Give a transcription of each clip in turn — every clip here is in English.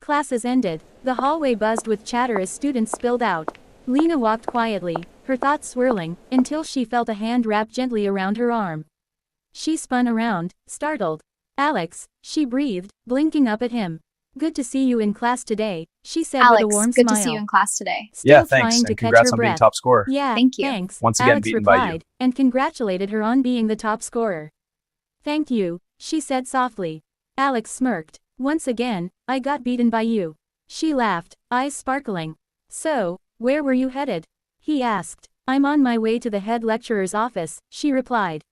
Classes ended. The hallway buzzed with chatter as students spilled out. Lina walked quietly, her thoughts swirling, until she felt a hand wrap gently around her arm. She spun around, startled. Alex, she breathed, blinking up at him. Good to see you in class today, she said with a warm good smile. to see you in class today. Still Yeah, thanks, trying to and catch congrats her on being breath. top scorer. Yeah, Thank you. Thanks, Once again Alex beaten by you. replied, and congratulated her on being the top scorer. Thank you, she said softly. Alex smirked. Once again, I got beaten by you. She laughed, eyes sparkling. So, where were you headed? He asked. I'm on my way to the head lecturer's office, she replied.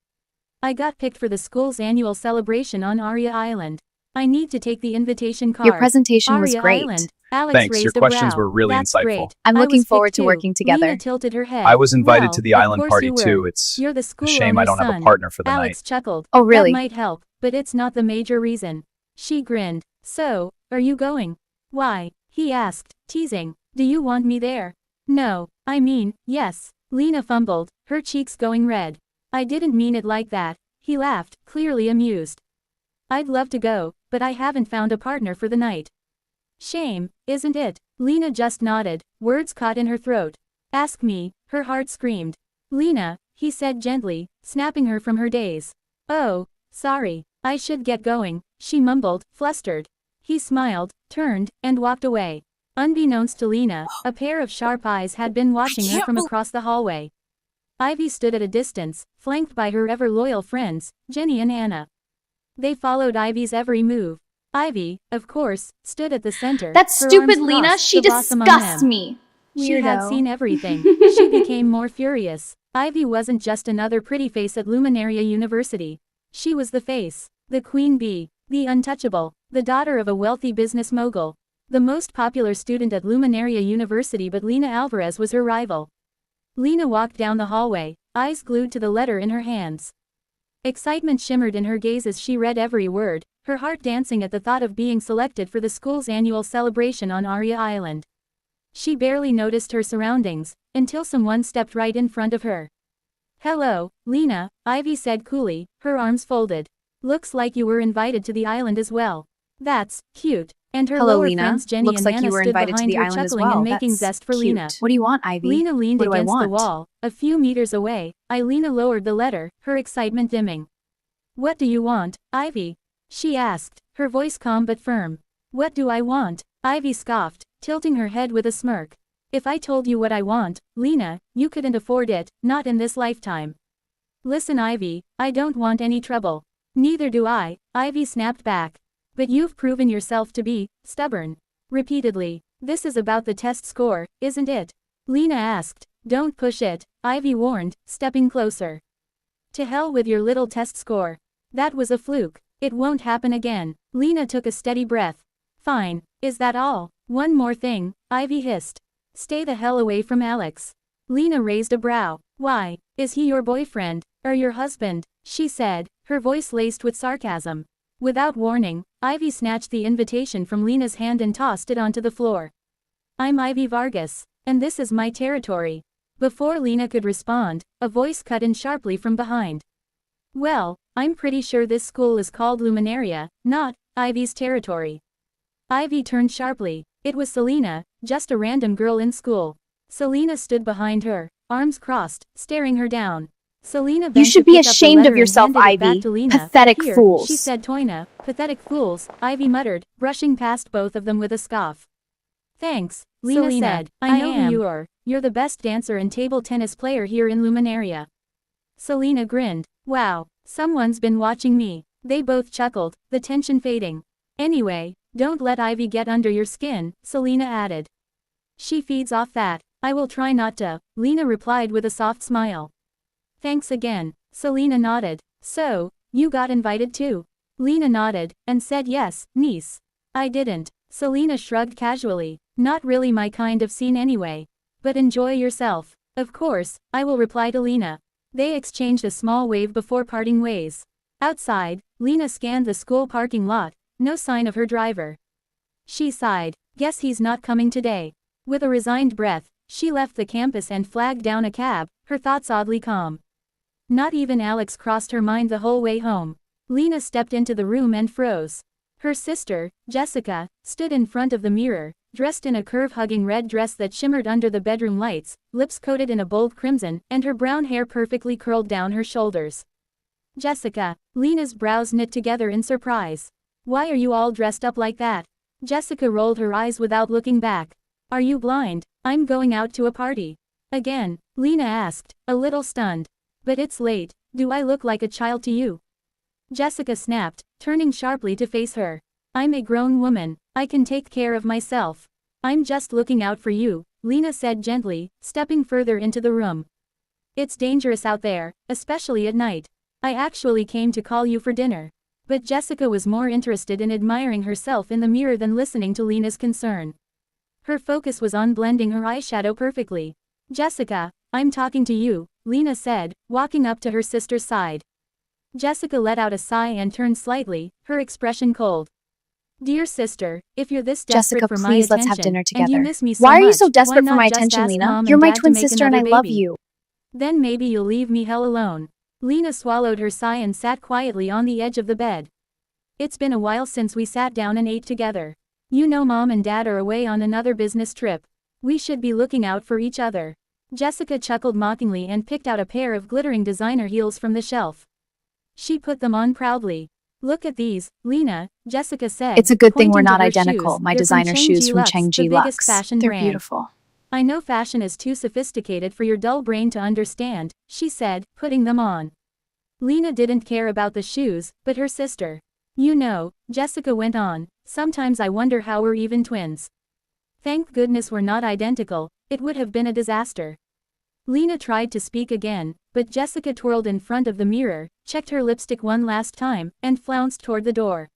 I got picked for the school's annual celebration on Aria Island. I need to take the invitation card. Your presentation was Aria great. Island. Alex Thanks, your raised a questions brow. were really That's insightful. Great. I'm I looking was forward picked to too. working together. Lina tilted her head. I was invited Well, to the of island course party you were. too. It's You're the a school shame I owner's don't have a son. partner for the Alex night. chuckled. Oh, really? That might help, but it's not the major reason. She grinned. So, are you going? Why? He asked, teasing. Do you want me there? No, I mean, yes. Lina fumbled, her cheeks going red. I didn't mean it like that. He laughed, clearly amused. I'd love to go, but I haven't found a partner for the night. Shame, isn't it? Lina just nodded, words caught in her throat. Ask me, her heart screamed. Lina, he said gently, snapping her from her daze. Oh, sorry, I should get going, she mumbled, flustered. He smiled, turned, and walked away. Unbeknownst to Lina, a pair of sharp eyes had been watching her from across the hallway. Ivy stood at a distance, flanked by her ever-loyal friends, Jenny and Anna. They followed Ivy's every move. Ivy, of course, stood at the center. That her stupid arms Lina, crossed, she the boss among disgusts them. me. She had Weirdo. seen everything. She became more furious. Ivy wasn't just another pretty face at Luminaria University. She was the face, the queen bee, the untouchable, the daughter of a wealthy business mogul. The most popular student at Luminaria University, but Lina Alvarez was her rival. Lina walked down the hallway, eyes glued to the letter in her hands. Excitement shimmered in her gaze as she read every word, her heart dancing at the thought of being selected for the school's annual celebration on Aria Island. She barely noticed her surroundings, until someone stepped right in front of her. Hello, Lina, Ivy said coolly, her arms folded. Looks like you were invited to the island as well. That's cute. And her Hello, lower Lina. friends Jenny Looks and like Anna you were stood invited to behind the her island as chuckling well. and making That's zest for cute. Lina. What do you want, Ivy? Lina leaned What do I against the want? wall, a few meters away. Lina lowered the letter, her excitement dimming. What do you want, Ivy? She asked, her voice calm but firm. What do I want? Ivy scoffed, tilting her head with a smirk. If I told you what I want, Lina, you couldn't afford it, not in this lifetime. Listen, Ivy, I don't want any trouble. Neither do I, Ivy snapped back. But you've proven yourself to be stubborn. Repeatedly. This is about the test score, isn't it? Lina asked. Don't push it, Ivy warned, stepping closer. To hell with your little test score. That was a fluke. It won't happen again. Lina took a steady breath. Fine. Is that all? One more thing, Ivy hissed. Stay the hell away from Alex. Lina raised a brow. Why? Is he your boyfriend, or your husband? She said, her voice laced with sarcasm. Without warning, Ivy snatched the invitation from Lina's hand and tossed it onto the floor. I'm Ivy Vargas, and this is my territory. Before Lina could respond, a voice cut in sharply from behind. Well, I'm pretty sure this school is called Luminaria, not Ivy's territory. Ivy turned sharply. It was Selena, just a random girl in school. Selena stood behind her, arms crossed, staring her down. Selena bent You should to be pick up the ashamed letter of and yourself, handed it back Ivy. to Lina. Pathetic Here, fools. she said Toina. Pathetic fools, Ivy muttered, brushing past both of them with a scoff. Thanks, Lina said. I know who you are. You're the best dancer and table tennis player here in Luminaria. Selena grinned. Wow, someone's been watching me. They both chuckled, the tension fading. Anyway, don't let Ivy get under your skin, Selena added. She feeds off that. I will try not to, Lina replied with a soft smile. Thanks again, Selena nodded. So, you got invited too? Lina nodded, and said yes, niece. I didn't. Selena shrugged casually. Not really my kind of scene anyway. But enjoy yourself. Of course, I will reply to Lina. They exchanged a small wave before parting ways. Outside, Lina scanned the school parking lot, no sign of her driver. She sighed. Guess he's not coming today. With a resigned breath, she left the campus and flagged down a cab, her thoughts oddly calm. Not even Alex crossed her mind the whole way home. Lina stepped into the room and froze. Her sister, Jessica, stood in front of the mirror, dressed in a curve-hugging red dress that shimmered under the bedroom lights, lips coated in a bold crimson, and her brown hair perfectly curled down her shoulders. Jessica. Lina's brows knit together in surprise. Why are you all dressed up like that? Jessica rolled her eyes without looking back. Are you blind? I'm going out to a party. Again, Lina asked, a little stunned. But it's late. Do I look like a child to you? Jessica snapped, turning sharply to face her. I'm a grown woman. I can take care of myself. I'm just looking out for you, Lina said gently, stepping further into the room. It's dangerous out there, especially at night. I actually came to call you for dinner. But Jessica was more interested in admiring herself in the mirror than listening to Lina's concern. Her focus was on blending her eyeshadow perfectly. Jessica, I'm talking to you, Lina said, walking up to her sister's side. Jessica let out a sigh and turned slightly, her expression cold. Dear sister, if you're this desperate Jessica, for my please, attention, let's have dinner and together. you miss me so Why are you much, so desperate why for my not just attention, ask Lina? Mom You're and my Dad to twin make sister and I another love baby? you. Then maybe you'll leave me hell alone. Lina swallowed her sigh and sat quietly on the edge of the bed. It's been a while since we sat down and ate together. You know Mom and Dad are away on another business trip. We should be looking out for each other. Jessica chuckled mockingly and picked out a pair of glittering designer heels from the shelf. She put them on proudly. Look at these, Lina, Jessica said. It's a good thing we're pointing to not her identical. shoes. My They're from designer shoes from Cheng Cheng the biggest Lux. fashion They're brand. beautiful. I know fashion is too sophisticated for your dull brain to understand, she said, putting them on. Lina didn't care about the shoes, but her sister. You know, Jessica went on, sometimes I wonder how we're even twins. Thank goodness we're not identical, it would have been a disaster. Lina tried to speak again, but Jessica twirled in front of the mirror, checked her lipstick one last time, and flounced toward the door.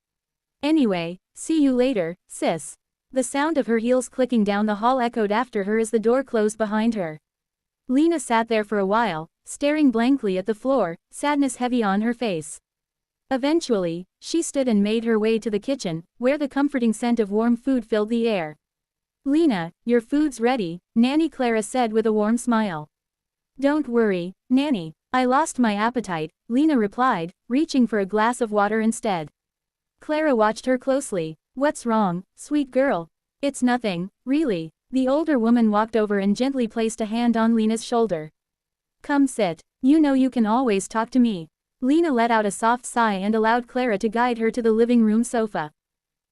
Anyway, see you later, sis. The sound of her heels clicking down the hall echoed after her as the door closed behind her. Lina sat there for a while, staring blankly at the floor, sadness heavy on her face. Eventually, she stood and made her way to the kitchen, where the comforting scent of warm food filled the air. Lina, your food's ready, Nanny Clara said with a warm smile. Don't worry, Nanny, I lost my appetite, Lina replied, reaching for a glass of water instead. Clara watched her closely. What's wrong, sweet girl? It's nothing, really. The older woman walked over and gently placed a hand on Lina's shoulder. Come sit. You know you can always talk to me. Lina let out a soft sigh and allowed Clara to guide her to the living room sofa.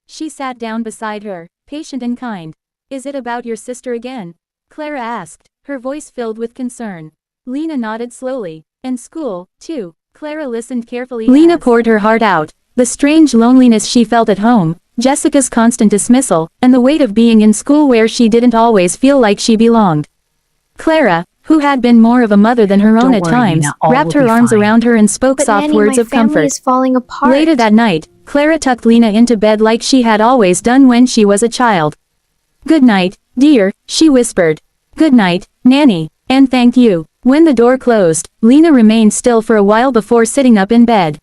She sat down beside her, patient and kind. Is it about your sister again? Clara asked, her voice filled with concern. Lina nodded slowly. And school, too. Clara listened carefully. Lina poured her heart out. The strange loneliness she felt at home, Jessica's constant dismissal, and the weight of being in school where she didn't always feel like she belonged. Clara, who had been more of a mother than her own at times, wrapped her arms around her and spoke soft words of comfort. Is falling apart. Later that night, Clara tucked Lina into bed like she had always done when she was a child. Good night, dear, she whispered. Good night, Nanny, and thank you. When the door closed, Lina remained still for a while before sitting up in bed.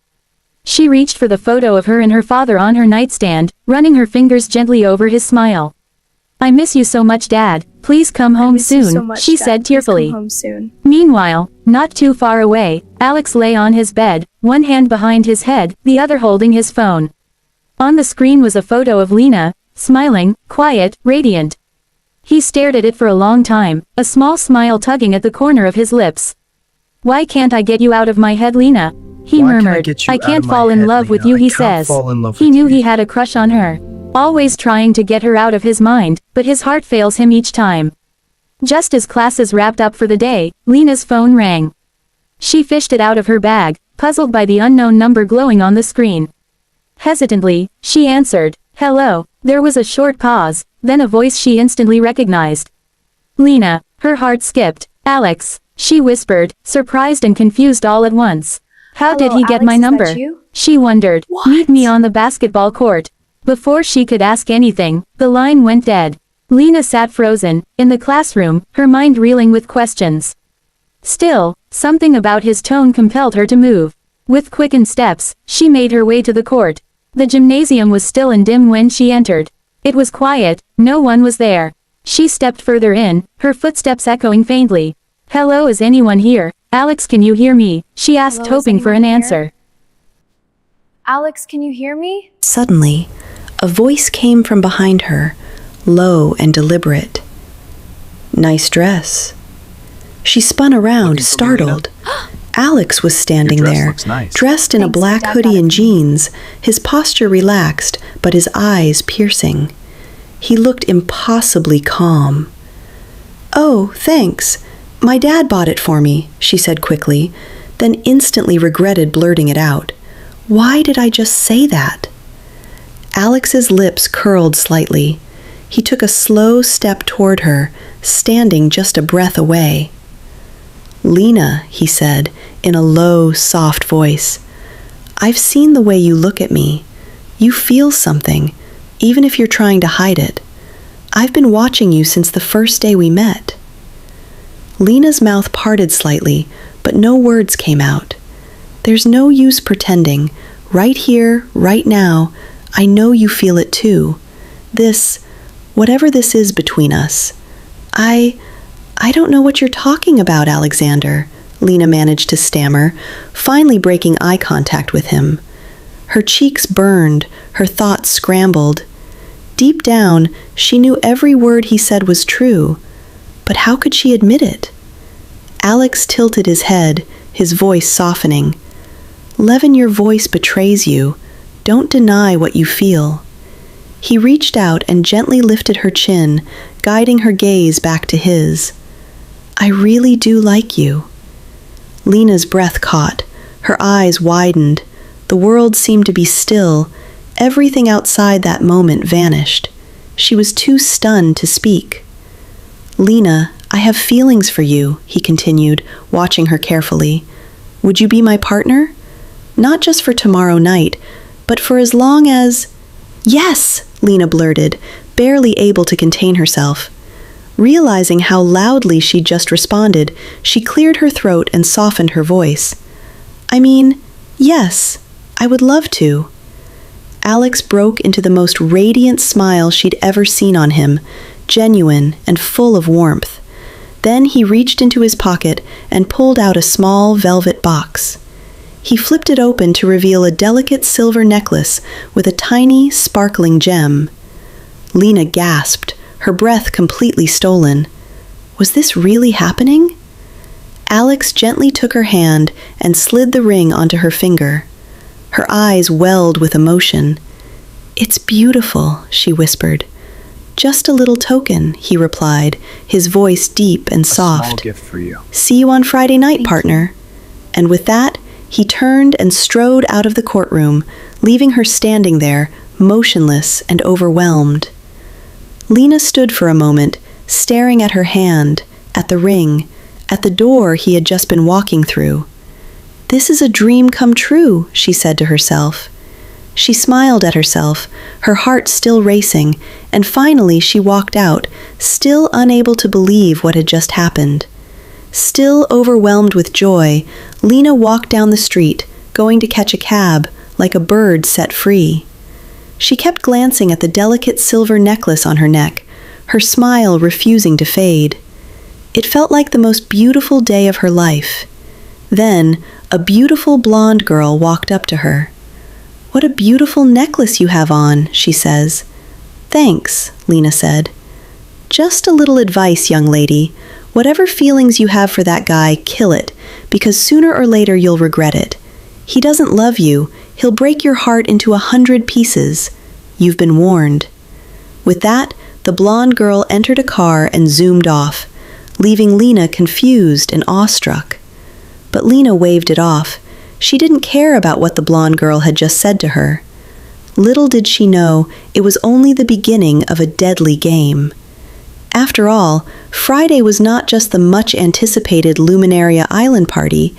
She reached for the photo of her and her father on her nightstand, running her fingers gently over his smile. I miss you so much, Dad. Please come home soon, she said tearfully. Come home soon. Meanwhile, not too far away, Alex lay on his bed, one hand behind his head, the other holding his phone. On the screen was a photo of Lina, smiling, quiet, radiant. He stared at it for a long time, a small smile tugging at the corner of his lips. Why can't I get you out of my head, Lina? He murmured. I can't fall in love with you, he says. He knew he had a crush on her. Always trying to get her out of his mind, but his heart fails him each time. Just as classes wrapped up for the day, Lina's phone rang. She fished it out of her bag, puzzled by the unknown number glowing on the screen. Hesitantly, she answered. Hello. There was a short pause, then a voice she instantly recognized. Lina. Her heart skipped. Alex, she whispered, surprised and confused all at once. How did he get my number? She wondered. Meet me on the basketball court. Before she could ask anything, the line went dead. Lina sat frozen, in the classroom, her mind reeling with questions. Still, something about his tone compelled her to move. With quickened steps, she made her way to the court. The gymnasium was still and dim when she entered. It was quiet, no one was there. She stepped further in, her footsteps echoing faintly. Hello, is anyone here? Alex, can you hear me? She asked, hoping for an answer. Alex, can you hear me? Suddenly, a voice came from behind her, low and deliberate. "Nice dress." She spun around, startled. Alex was standing Your dress there, looks nice. dressed in a Thanks, black Dad hoodie got it and for me. jeans, his posture relaxed, but his eyes piercing. He looked impossibly calm. "Oh, thanks. My dad bought it for me," she said quickly, then instantly regretted blurting it out. Why did I just say that? Alex's lips curled slightly. He took a slow step toward her, standing just a breath away. "Lina," he said, in a low, soft voice, "I've seen the way you look at me. You feel something, even if you're trying to hide it. I've been watching you since the first day we met." Lina's mouth parted slightly, but no words came out. "There's no use pretending. Right here, right now, I know you feel it too. Whatever this is between us. I don't know what you're talking about, Alexander," Lina managed to stammer, finally breaking eye contact with him. Her cheeks burned, her thoughts scrambled. Deep down, she knew every word he said was true, but how could she admit it? Alex tilted his head, his voice softening. "Levin, your voice betrays you. Don't deny what you feel." He reached out and gently lifted her chin, guiding her gaze back to his. "I really do like you." Lina's breath caught. Her eyes widened. The world seemed to be still. Everything outside that moment vanished. She was too stunned to speak. "Lina, I have feelings for you," he continued, watching her carefully. "Would you be my partner? Not just for tomorrow night, but for as long as—" "Yes," Lina blurted, barely able to contain herself. Realizing how loudly she'd just responded, she cleared her throat and softened her voice. "I mean, yes, I would love to." Alex broke into the most radiant smile she'd ever seen on him, genuine and full of warmth. Then he reached into his pocket and pulled out a small velvet box. He flipped it open to reveal a delicate silver necklace with a tiny, sparkling gem. Lina gasped, her breath completely stolen. Was this really happening? Alex gently took her hand and slid the ring onto her finger. Her eyes welled with emotion. "It's beautiful," she whispered. "Just a little token," he replied, his voice deep and soft. A small gift for you. "See you on Friday night, partner." And with that, he turned and strode out of the courtroom, leaving her standing there, motionless and overwhelmed. Lina stood for a moment, staring at her hand, at the ring, at the door he had just been walking through. "This is a dream come true," she said to herself. She smiled at herself, her heart still racing, and finally she walked out, still unable to believe what had just happened. Still overwhelmed with joy, Lina walked down the street, going to catch a cab, like a bird set free. She kept glancing at the delicate silver necklace on her neck, her smile refusing to fade. It felt like the most beautiful day of her life. Then, a beautiful blonde girl walked up to her. "What a beautiful necklace you have on," she says. "Thanks," Lina said. "Just a little advice, young lady. Whatever feelings you have for that guy, kill it, because sooner or later you'll regret it. He doesn't love you. He'll break your heart into 100 pieces. You've been warned." With that, the blonde girl entered a car and zoomed off, leaving Lina confused and awestruck. But Lina waved it off. She didn't care about what the blonde girl had just said to her. Little did she know, it was only the beginning of a deadly game. After all, Friday was not just the much-anticipated Luminaria Island party,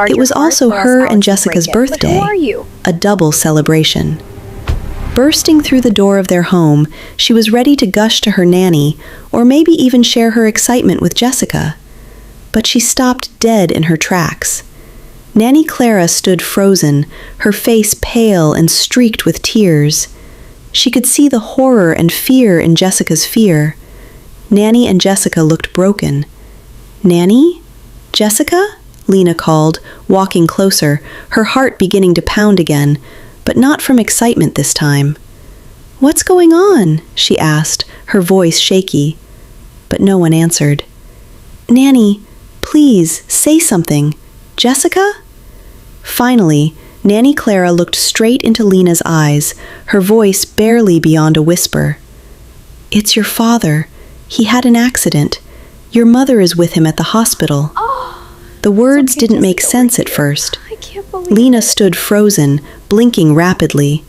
it was also her and Jessica's birthday, a double celebration. Bursting through the door of their home, she was ready to gush to her nanny, or maybe even share her excitement with Jessica. But she stopped dead in her tracks. Nanny Clara stood frozen, her face pale and streaked with tears. She could see the horror and fear in Jessica's fear. Nanny and Jessica looked broken. "Nanny? Jessica?" Lina called, walking closer, her heart beginning to pound again. but not from excitement this time. "What's going on?" she asked, her voice shaky. But no one answered. "Nanny, please, say something. Jessica?" Finally, Nanny Clara looked straight into Lina's eyes, her voice barely beyond a whisper. "It's your father. He had an accident. Your mother is with him at the hospital." The words didn't make sense at first. Lina stood frozen, blinking rapidly.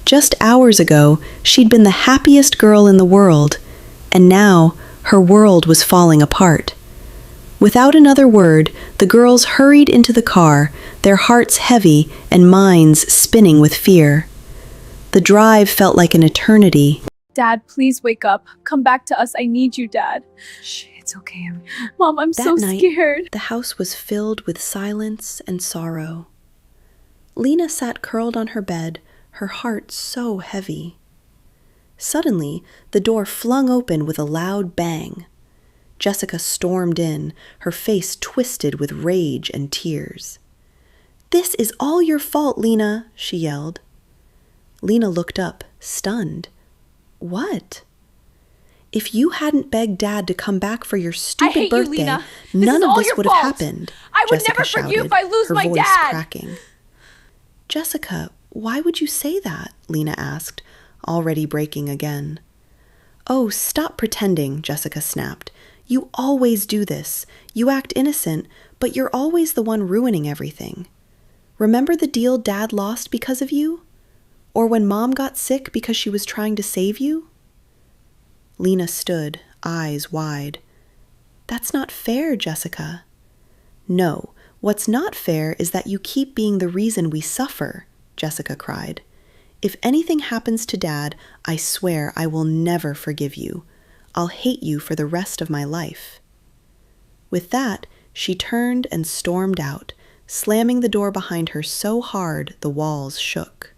Just hours ago, she'd been the happiest girl in the world, and now her world was falling apart. Without another word, the girls hurried into the car, their hearts heavy and minds spinning with fear. The drive felt like an eternity. Dad, please wake up. Come back to us. I need you, Dad. Shh, it's okay. Mom, I'm so That night, scared. the house was filled with silence and sorrow. Lina sat curled on her bed, her heart so heavy. Suddenly, the door flung open with a loud bang. Jessica stormed in, her face twisted with rage and tears. "This is all your fault, Lina," she yelled. Lina looked up, stunned. "What?" "If you hadn't begged Dad to come back for your stupid birthday, Lina. none of all this your would have fault. happened." I would Jessica never forgive shouted, if I lose her my voice dad. cracking. "Jessica, why would you say that?" Lina asked, already breaking again. "Oh, stop pretending," Jessica snapped. "You always do this. You act innocent, but you're always the one ruining everything. Remember the deal Dad lost because of you? Or when Mom got sick because she was trying to save you?" Lina stood, eyes wide. "That's not fair, Jessica." "No, what's not fair is that you keep being the reason we suffer," Jessica cried. "If anything happens to Dad, I swear I will never forgive you. I'll hate you for the rest of my life." With that, she turned and stormed out, slamming the door behind her so hard the walls shook.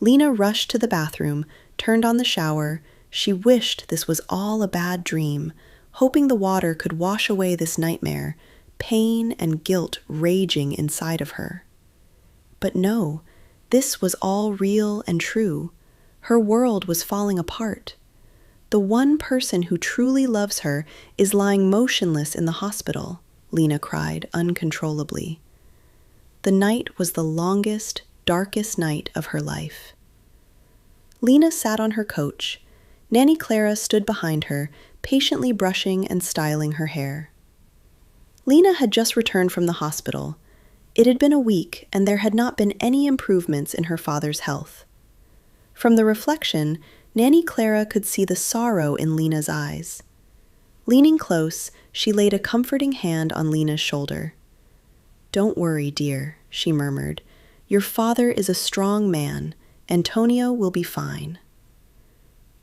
Lina rushed to the bathroom, turned on the shower. She wished this was all a bad dream, hoping the water could wash away this nightmare, pain and guilt raging inside of her. But no, this was all real and true. Her world was falling apart. The one person who truly loves her is lying motionless in the hospital, Lina cried uncontrollably. The night was the longest, darkest night of her life. Lina sat on her couch. Nanny Clara stood behind her, patiently brushing and styling her hair. Lina had just returned from the hospital. It had been a week, and there had not been any improvements in her father's health. From the reflection, Nanny Clara could see the sorrow in Lina's eyes. Leaning close, she laid a comforting hand on Lina's shoulder. "Don't worry, dear," she murmured. "Your father is a strong man. Antonio will be fine."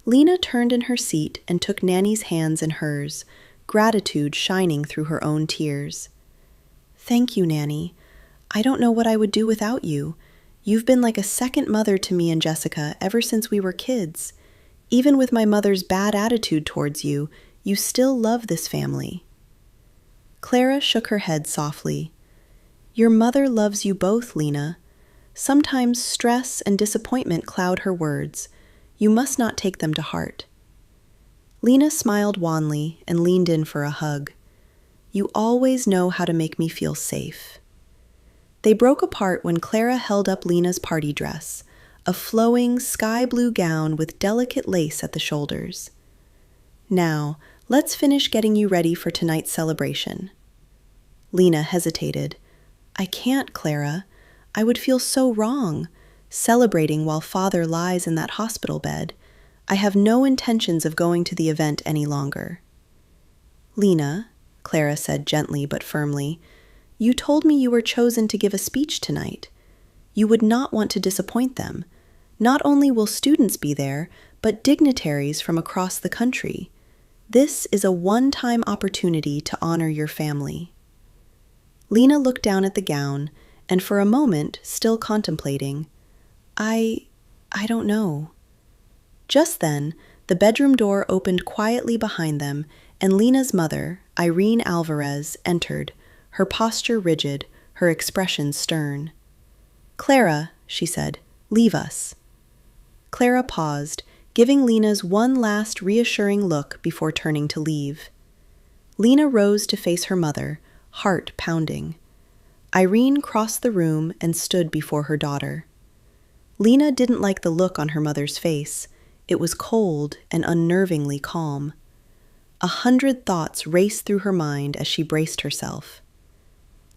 Lina turned in her seat and took Nanny's hands in hers, gratitude shining through her own tears. "Thank you, Nanny. I don't know what I would do without you. You've been like a second mother to me and Jessica ever since we were kids. Even with my mother's bad attitude towards you, you still love this family." Clara shook her head softly. "Your mother loves you both, Lina. Sometimes stress and disappointment cloud her words. You must not take them to heart." Lina smiled wanly and leaned in for a hug. "You always know how to make me feel safe." They broke apart when Clara held up Lina's party dress, a flowing sky blue gown with delicate lace at the shoulders. "Now, let's finish getting you ready for tonight's celebration." Lina hesitated. "I can't, Clara. I would feel so wrong, celebrating while Father lies in that hospital bed. I have no intentions of going to the event any longer." "Lina," Clara said gently but firmly, "you told me you were chosen to give a speech tonight. You would not want to disappoint them. Not only will students be there, but dignitaries from across the country. This is a one-time opportunity to honor your family." Lina looked down at the gown, and for a moment, still contemplating, I don't know." Just then, the bedroom door opened quietly behind them, and Lina's mother, Irene Alvarez, entered, her posture rigid, her expression stern. "Clara," she said, Leave us." Clara paused, giving Lina's one last reassuring look before turning to leave. Lina rose to face her mother, heart pounding. Irene crossed the room and stood before her daughter. Lina didn't like the look on her mother's face. It was cold and unnervingly calm. 100 thoughts raced through her mind as she braced herself.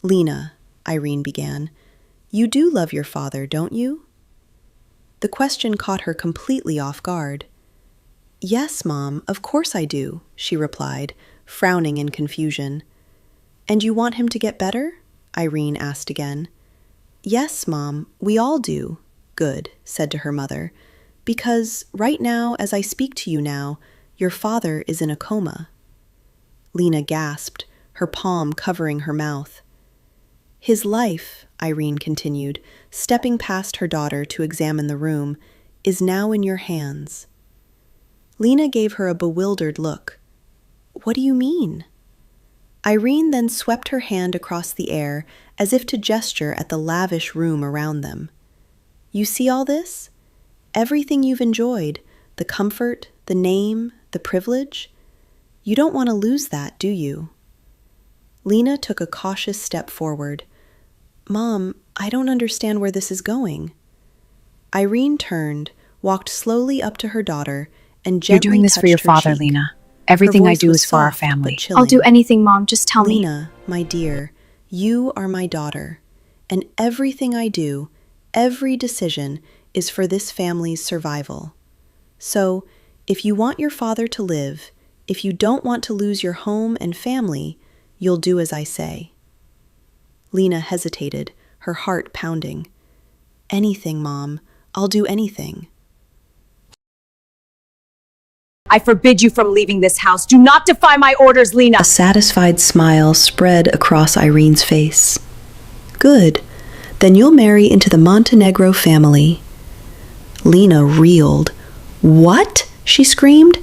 "Lina," Irene began, "you do love your father, don't you?" The question caught her completely off guard. "Yes, Mom, of course I do," she replied, frowning in confusion. "And you want him to get better?" Irene asked again. "Yes, Mom, we all do." "Good," said to her mother, "because right now, as I speak to you now, your father is in a coma." Lina gasped, her palm covering her mouth. "His life," Irene continued, stepping past her daughter to examine the room, "is now in your hands." Lina gave her a bewildered look. "What do you mean?" Irene then swept her hand across the air as if to gesture at the lavish room around them. "You see all this? Everything you've enjoyed, the comfort, the name, the privilege? You don't want to lose that, do you?" Lina took a cautious step forward. "Mom, I don't understand where this is going." Irene turned, walked slowly up to her daughter, and gently touched her cheek. "You're doing this for your father, Lina. Everything I do is for our family." I'll do anything, Mom. Just tell me. "Lina, my dear, you are my daughter, and everything I do, every decision, is for this family's survival. So, if you want your father to live, if you don't want to lose your home and family, you'll do as I say." Lina hesitated, her heart pounding. "Anything, Mom. I'll do anything." "I forbid you from leaving this house. Do not defy my orders, Lina." A satisfied smile spread across Irene's face. "Good. Then you'll marry into the Montenegro family." Lina reeled. "What?" she screamed.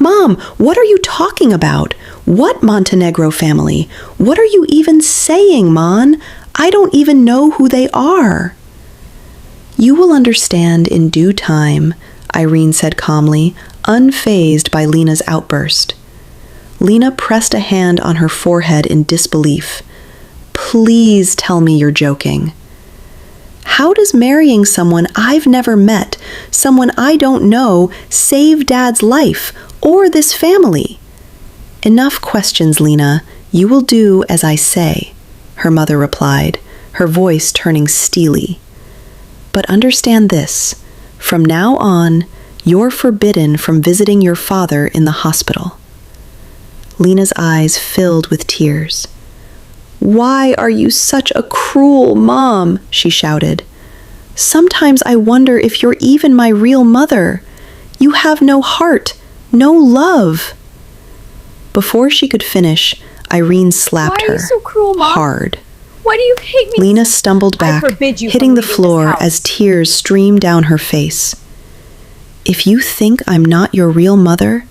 "Mom, what are you talking about? What Montenegro family? What are you even saying, Mon? I don't even know who they are." "You will understand in due time," Irene said calmly, unfazed by Lina's outburst. Lina pressed a hand on her forehead in disbelief. "Please tell me you're joking." "How does marrying someone I've never met, someone I don't know, save Dad's life, or this family?" "Enough questions, Lina. You will do as I say," her mother replied, her voice turning steely. "But understand this. From now on, you're forbidden from visiting your father in the hospital." Lina's eyes filled with tears. "Why are you such a cruel mom?" she shouted. "Sometimes I wonder if you're even my real mother. You have no heart, no love." Before she could finish, Irene slapped her. Why are you so cruel, Mom? Hard. Why do you hate me? Lina stumbled back, forbid you hitting from the leaving floor this house. as tears streamed down her face. "If you think I'm not your real mother,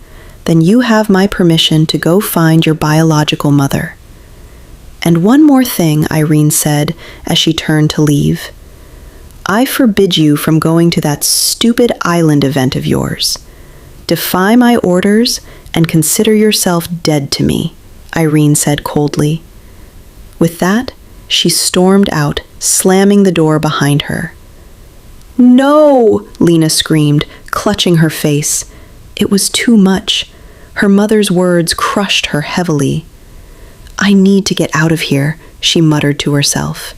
then you have my permission to go find your biological mother." "And one more thing," Irene said as she turned to leave. "I forbid you from going to that stupid island event of yours. Defy my orders and consider yourself dead to me," Irene said coldly. With that, she stormed out, slamming the door behind her. "No!" Lina screamed, clutching her face. It was too much. Her mother's words crushed her heavily. "I need to get out of here," she muttered to herself.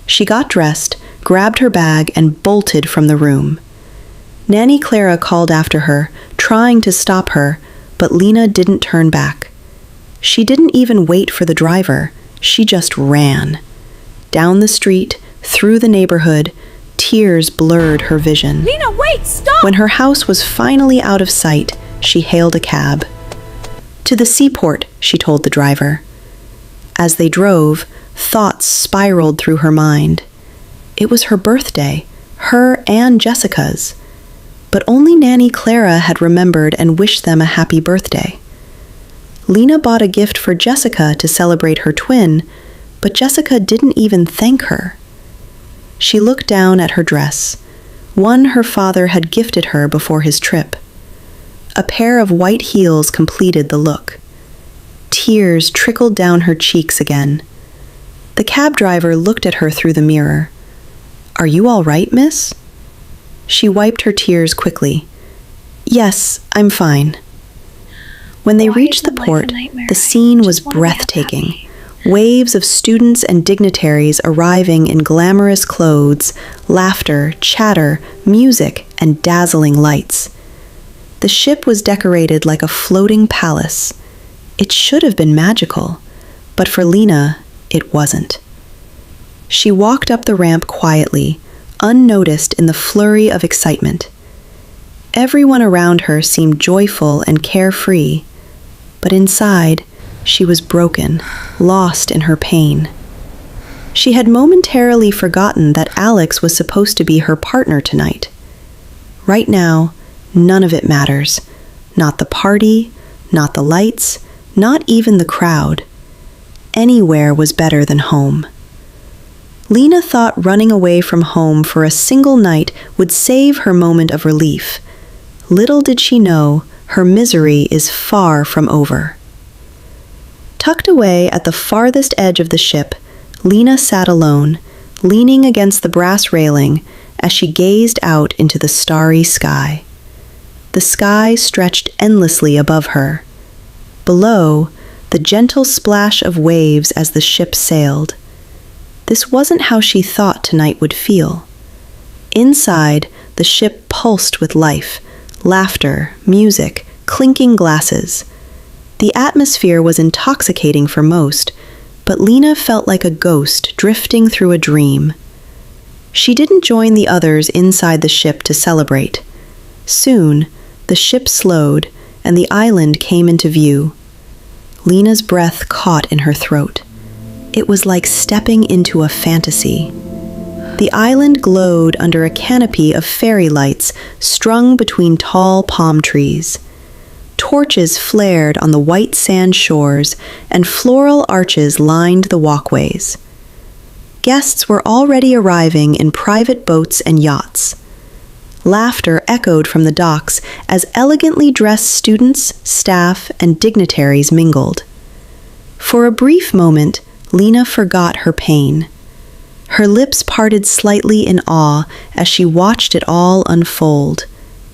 She got dressed, grabbed her bag, and bolted from the room. Nanny Clara called after her, trying to stop her, but Lina didn't turn back. She didn't even wait for the driver. She just ran. Down the street, through the neighborhood, tears blurred her vision. Lina, wait! Stop! When her house was finally out of sight, she hailed a cab. "To the seaport," she told the driver. As they drove, thoughts spiraled through her mind. It was her birthday, her and Jessica's. But only Nanny Clara had remembered and wished them a happy birthday. Lina bought a gift for Jessica to celebrate her twin, but Jessica didn't even thank her. She looked down at her dress. one her father had gifted her before his trip. A pair of white heels completed the look. Tears trickled down her cheeks again. The cab driver looked at her through the mirror. "Are you all right, miss?" She wiped her tears quickly. "Yes, I'm fine." When they reached the port, the scene was breathtaking. Waves of students and dignitaries arriving in glamorous clothes, laughter, chatter, music, and dazzling lights. The ship was decorated like a floating palace. It should have been magical, but for Lina, it wasn't. She walked up the ramp quietly, unnoticed in the flurry of excitement. Everyone around her seemed joyful and carefree, but inside, she was broken, lost in her pain. She had momentarily forgotten that Alex was supposed to be her partner tonight. Right now, none of it matters. Not the party, not the lights, not even the crowd. Anywhere was better than home. Lina thought running away from home for a single night would save her moment of relief. Little did she know, her misery is far from over. Tucked away at the farthest edge of the ship, Lina sat alone, leaning against the brass railing as she gazed out into the starry sky. The sky stretched endlessly above her. Below, the gentle splash of waves as the ship sailed. This wasn't how she thought tonight would feel. Inside, the ship pulsed with life, laughter, music, clinking glasses. The atmosphere was intoxicating for most, but Lina felt like a ghost drifting through a dream. She didn't join the others inside the ship to celebrate. Soon, the ship slowed, and the island came into view. Lina's breath caught in her throat. It was like stepping into a fantasy. The island glowed under a canopy of fairy lights strung between tall palm trees. Torches flared on the white sand shores, and floral arches lined the walkways. Guests were already arriving in private boats and yachts. Laughter echoed from the docks as elegantly dressed students, staff, and dignitaries mingled. For a brief moment, Lina forgot her pain. Her lips parted slightly in awe as she watched it all unfold.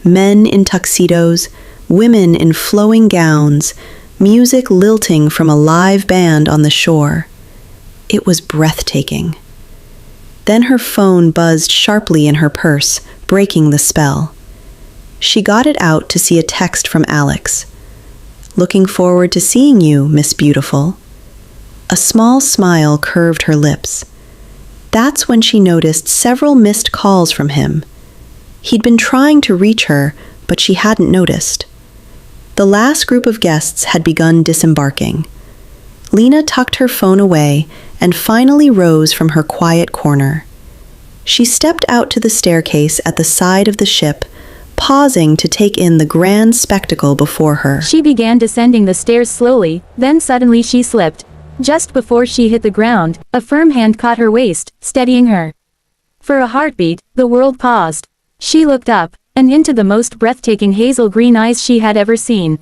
Men in tuxedos, women in flowing gowns, music lilting from a live band on the shore. It was breathtaking. Then her phone buzzed sharply in her purse, breaking the spell. She got it out to see a text from Alex. "Looking forward to seeing you, Miss Beautiful." A small smile curved her lips. That's when she noticed several missed calls from him. He'd been trying to reach her, but she hadn't noticed. The last group of guests had begun disembarking. Lina tucked her phone away and finally rose from her quiet corner. She stepped out to the staircase at the side of the ship, pausing to take in the grand spectacle before her. She began descending the stairs slowly, then suddenly she slipped. Just before she hit the ground, a firm hand caught her waist, steadying her. For a heartbeat, the world paused. She looked up, and into the most breathtaking hazel green eyes she had ever seen.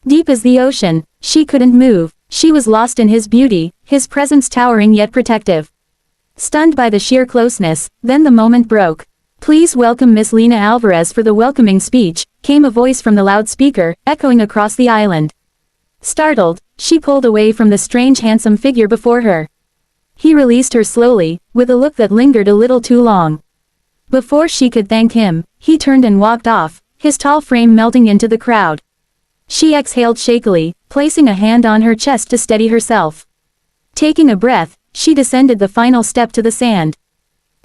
Deep as the ocean, she couldn't move. She was lost in his beauty, his presence towering yet protective. Stunned by the sheer closeness, then the moment broke. "Please welcome Miss Lina Alvarez for the welcoming speech," came a voice from the loudspeaker, echoing across the island. Startled, she pulled away from the strange handsome figure before her. He released her slowly, with a look that lingered a little too long. Before she could thank him, he turned and walked off, his tall frame melting into the crowd. She exhaled shakily, placing a hand on her chest to steady herself. Taking a breath, she descended the final step to the sand.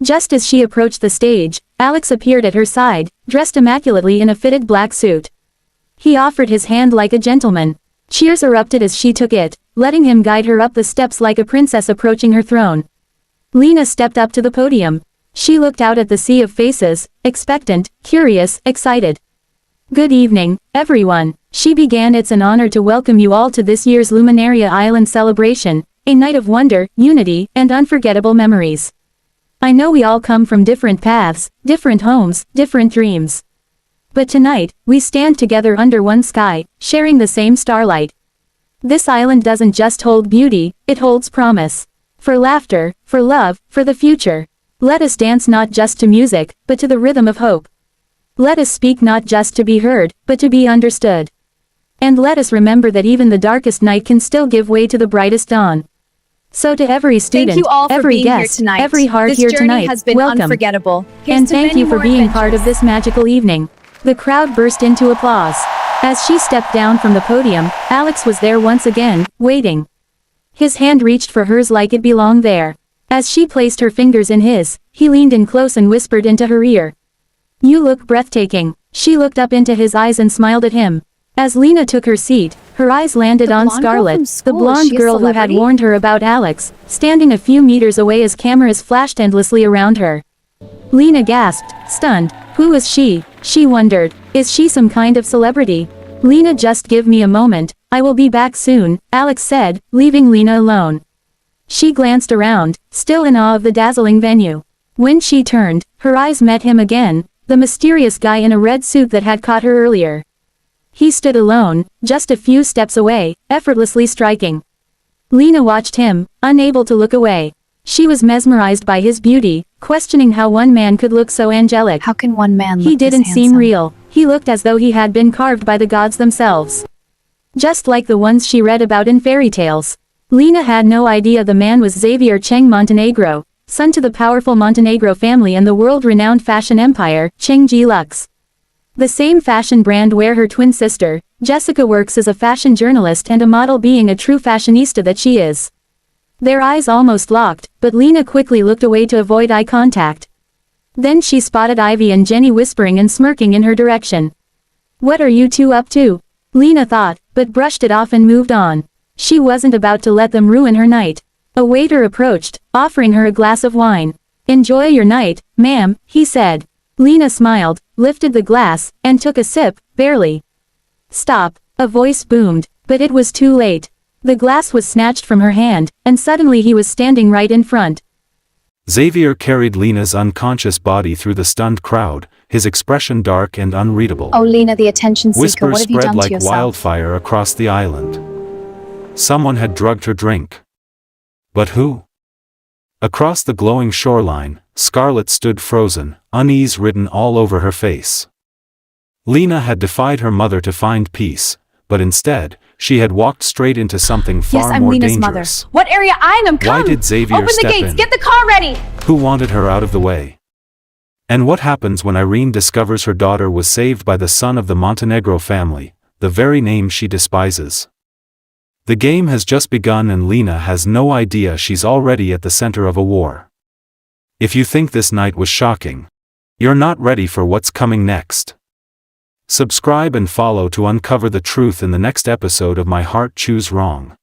Just as she approached the stage, Alex appeared at her side, dressed immaculately in a fitted black suit. He offered his hand like a gentleman. Cheers erupted as she took it, letting him guide her up the steps like a princess approaching her throne. Lina stepped up to the podium. She looked out at the sea of faces, expectant, curious, excited. "Good evening, everyone," she began. "It's an honor to welcome you all to this year's Luminaria Island celebration, a night of wonder, unity, and unforgettable memories. I know we all come from different paths, different homes, different dreams. But tonight, we stand together under one sky, sharing the same starlight. This island doesn't just hold beauty, it holds promise. For laughter, for love, for the future. Let us dance not just to music, but to the rhythm of hope. Let us speak not just to be heard, but to be understood. And let us remember that even the darkest night can still give way to the brightest dawn. So to every student, Thank you all for every being here guest, tonight. every heart This here journey tonight, has been welcome. unforgettable. Here's And to thank many you for more being part of adventures. this magical evening. The crowd burst into applause. As she stepped down from the podium, Alex was there once again, waiting. His hand reached for hers like it belonged there. As she placed her fingers in his, he leaned in close and whispered into her ear. You look breathtaking. She looked up into his eyes and smiled at him. As Lina took her seat, her eyes landed on blonde girl Scarlett, from the school, is blonde she a girl who had celebrity? warned her about Alex, standing a few meters away as cameras flashed endlessly around her. Lina gasped, stunned. Who is she? She wondered. Is she some kind of celebrity? Lina, just give me a moment, I will be back soon, Alex said, leaving Lina alone. She glanced around, still in awe of the dazzling venue. When she turned, her eyes met him again, the mysterious guy in a red suit that had caught her earlier. He stood alone, just a few steps away, effortlessly striking. Lina watched him, unable to look away. She was mesmerized by his beauty, questioning how one man could look so angelic. How can one man look He this didn't seem handsome? real, he looked as though he had been carved by the gods themselves. Just like the ones she read about in fairy tales. Lina had no idea the man was Xavier Cheng Montenegro, son to the powerful Montenegro family and the world-renowned fashion empire, Cheng Lux. The same fashion brand where her twin sister, Jessica, works as a fashion journalist and a model, being a true fashionista that she is. Their eyes almost locked, but Lina quickly looked away to avoid eye contact. Then she spotted Ivy and Jenny whispering and smirking in her direction. What are you two up to? Lina thought, but brushed it off and moved on. She wasn't about to let them ruin her night. A waiter approached, offering her a glass of wine. Enjoy your night, ma'am, he said. Lina smiled, lifted the glass, and took a sip, barely. Stop, a voice boomed, but it was too late. The glass was snatched from her hand, and suddenly he was standing right in front. Xavier carried Lina's unconscious body through the stunned crowd, his expression dark and unreadable. Oh, Lina, the attention seeker, Whispers what have you spread done like to yourself? wildfire across the island. Someone had drugged her drink. But who? Across the glowing shoreline, Scarlett stood frozen, unease written all over her face. Lina had defied her mother to find peace, but instead, she had walked straight into something far Yes, I'm more Lina's dangerous. mother. What area I am? Come! Why did Xavier Open the step gates, in? get the car ready! Who wanted her out of the way? And what happens when Irene discovers her daughter was saved by the son of the Montenegro family, the very name she despises? The game has just begun and Lina has no idea she's already at the center of a war. If you think this night was shocking, you're not ready for what's coming next. Subscribe and follow to uncover the truth in the next episode of My Heart Choose Wrong.